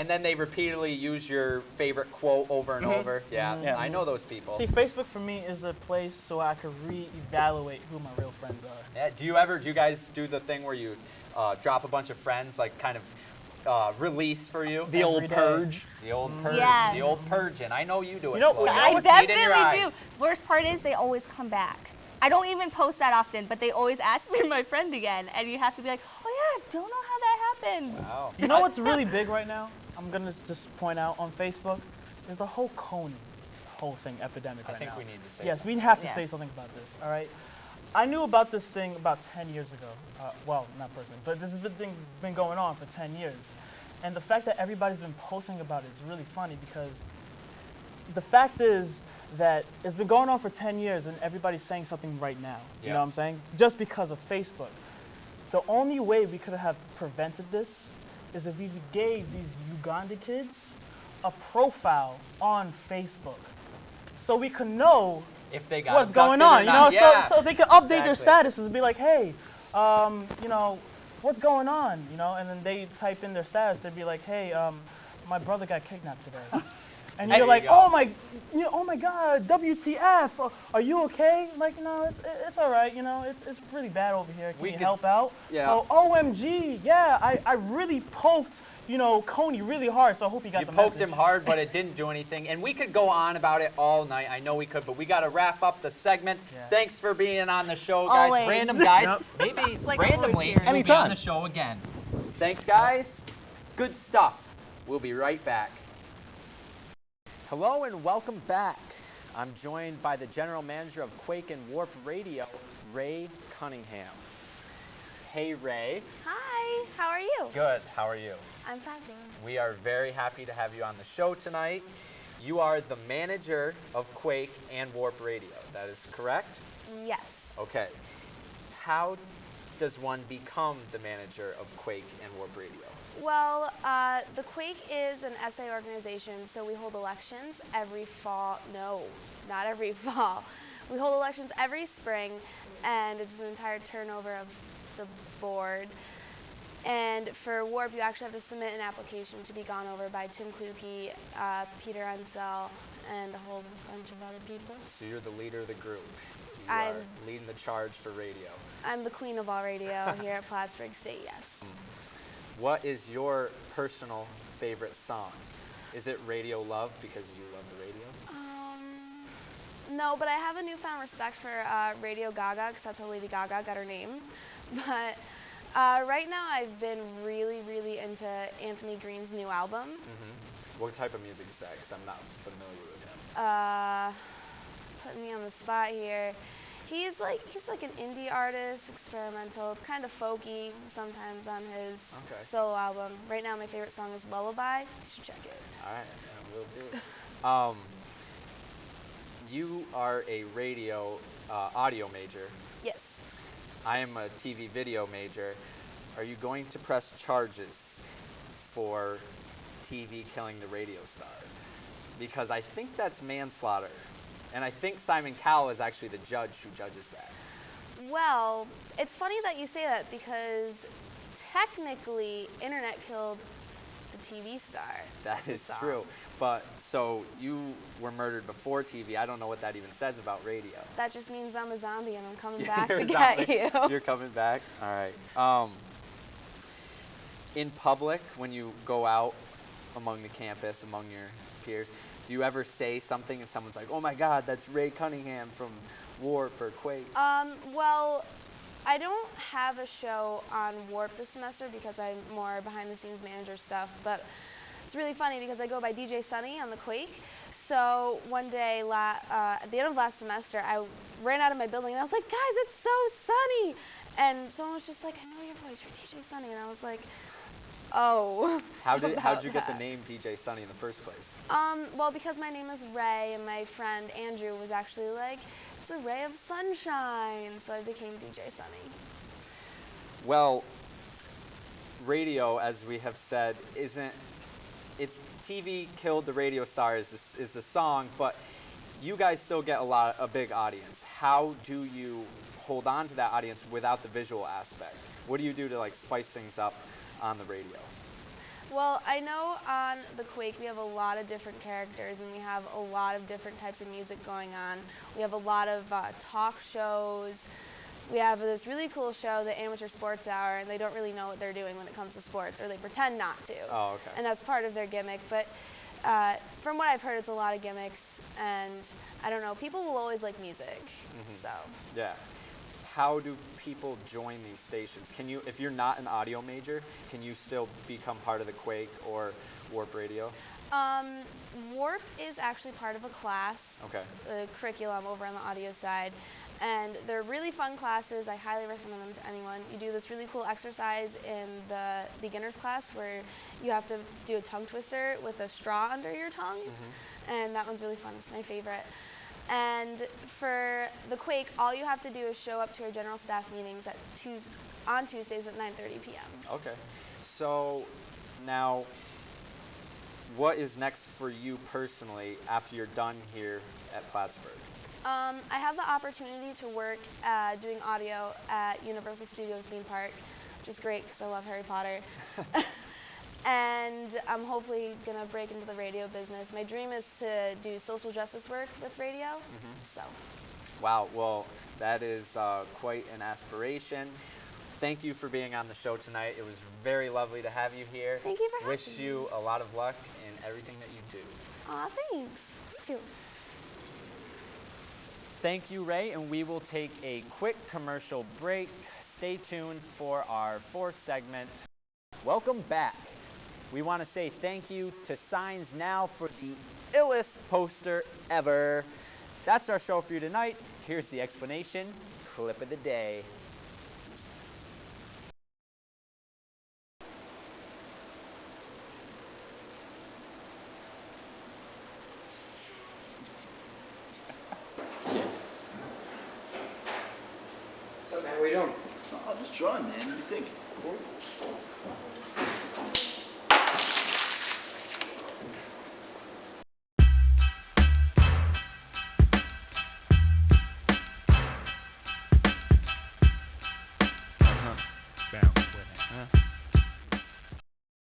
And then they repeatedly use your favorite quote over and over. Yeah, I know those people. See, Facebook for me is a place so I could reevaluate who my real friends are. Yeah, do you guys do the thing where you drop a bunch of friends, like kind of release for you? The old purge. The old purge. Yeah. The old purge. And I know you do it. You know, Chloe. I can see it in your definitely do. eyes. Worst part is they always come back. I don't even post that often, but they always ask me my friend again, and you have to be like, oh yeah, don't know how that happened. Wow. You know what's really big right now? I'm gonna just point out on Facebook, there's the whole Coney whole thing epidemic right now. I think we need to say Yes, something. we have to say something about this, all right? I knew about this thing about 10 years ago. Well, not personally, but this has been going on for 10 years. And the fact that everybody's been posting about it is really funny because the fact is that it's been going on for 10 years and everybody's saying something right now. You know what I'm saying? Just because of Facebook. The only way we could have prevented this is if we gave these Uganda kids a profile on Facebook so we could know if they got what's going on, you know, so they could update their statuses and be like, hey, you know, what's going on, you know, and then they type in their status, they'd be like, hey, my brother got kidnapped today. And you're like, oh my God, WTF? Are you okay? Like, no, it's all right. You know, it's really bad over here. Can you help out? Yeah. Oh, OMG, yeah, I really poked, you know, Coney really hard. So I hope he got the message. You poked him hard, but it didn't do anything. And we could go on about it all night. I know we could, but we got to wrap up the segment. Yeah. Thanks for being on the show, guys. Always. Random guys, maybe like randomly we'll be on the show again. Thanks, guys. Good stuff. We'll be right back. Hello and welcome back. I'm joined by the general manager of Quake and Warp Radio, Ray Cunningham. Hey, Ray. Hi, how are you? Good, how are you? I'm fine, thanks. We are very happy to have you on the show tonight. You are the manager of Quake and Warp Radio, that is correct? Yes. Okay. How does one become the manager of Quake and Warp Radio? Well, the Quake is an SA organization, so we hold elections every fall. No, not every fall. We hold elections every spring, and it's an entire turnover of the board. And for Warp, you actually have to submit an application to be gone over by Tim Kluge, Peter Unsell, and a whole bunch of other people. So you're the leader of the group. You are leading the charge for radio. I'm the queen of all radio here at Plattsburgh State, yes. What is your personal favorite song? Is it Radio Love because you love the radio? No, but I have a newfound respect for Radio Gaga because that's how Lady Gaga got her name. But right now I've been really, really into Anthony Green's new album. Mm-hmm. What type of music is that? Because I'm not familiar with him. Putting me on the spot here. He's like an indie artist, experimental. It's kind of folky sometimes on his solo album. Right now, my favorite song is Lullaby. You should check it. All right, I will do. You are a radio audio major. Yes. I am a TV video major. Are you going to press charges for TV killing the radio star? Because I think that's manslaughter. And I think Simon Cowell is actually the judge who judges that. Well, it's funny that you say that because technically, internet killed the TV star. That is true. But so you were murdered before TV. I don't know what that even says about radio. That just means I'm a zombie and I'm coming back to get you. You're coming back? All right. In public, when you go out among the campus, among your peers, do you ever say something and someone's like, oh my God, that's Ray Cunningham from Warp or Quake? Well, I don't have a show on Warp this semester because I'm more behind the scenes manager stuff, but it's really funny because I go by DJ Sunny on the Quake. So one day at the end of last semester, I ran out of my building and I was like, guys, it's so sunny. And someone was just like, I know your voice, you're DJ Sunny. And I was like, oh. How'd you get the name DJ Sunny in the first place? Well, because my name is Ray and my friend Andrew was actually like, it's a ray of sunshine. So I became DJ Sunny. Well, radio, as we have said, it's TV killed the radio star is the song, but you guys still get a big audience. How do you hold on to that audience without the visual aspect? What do you do to like spice things up on the radio? Well, I know on the Quake we have a lot of different characters and we have a lot of different types of music going on. We have a lot of talk shows. We have this really cool show, the Amateur Sports Hour, and they don't really know what they're doing when it comes to sports, or they pretend not to. Oh, okay. And that's part of their gimmick. But from what I've heard, it's a lot of gimmicks, and I don't know, people will always like music, so. Yeah. How do people join these stations? Can you, if you're not an audio major, can you still become part of the Quake or Warp Radio? Warp is actually part of a class, Okay. the curriculum over on the audio side, and they're really fun classes. I highly recommend them to anyone. You do this really cool exercise in the beginner's class where you have to do a tongue twister with a straw under your tongue, and that one's really fun. It's my favorite. And for the Quake, all you have to do is show up to our general staff meetings at on Tuesdays at 9:30 p.m. Okay. So now, what is next for you personally after you're done here at Plattsburgh? I have the opportunity to work doing audio at Universal Studios theme park, which is great because I love Harry Potter. And I'm hopefully going to break into the radio business. My dream is to do social justice work with radio, so. Wow, well, that is quite an aspiration. Thank you for being on the show tonight. It was very lovely to have you here. Thank you for having Wish me. you a lot of luck in everything that you do. Aw, thanks. You too. Thank you, Ray, and we will take a quick commercial break. Stay tuned for our fourth segment. Welcome back. We want to say thank you to Signs Now for the illest poster ever. That's our show for you tonight. Here's the explanation, clip of the day. What's up, man? What are you doing? Oh, just drawing, man. What do you think?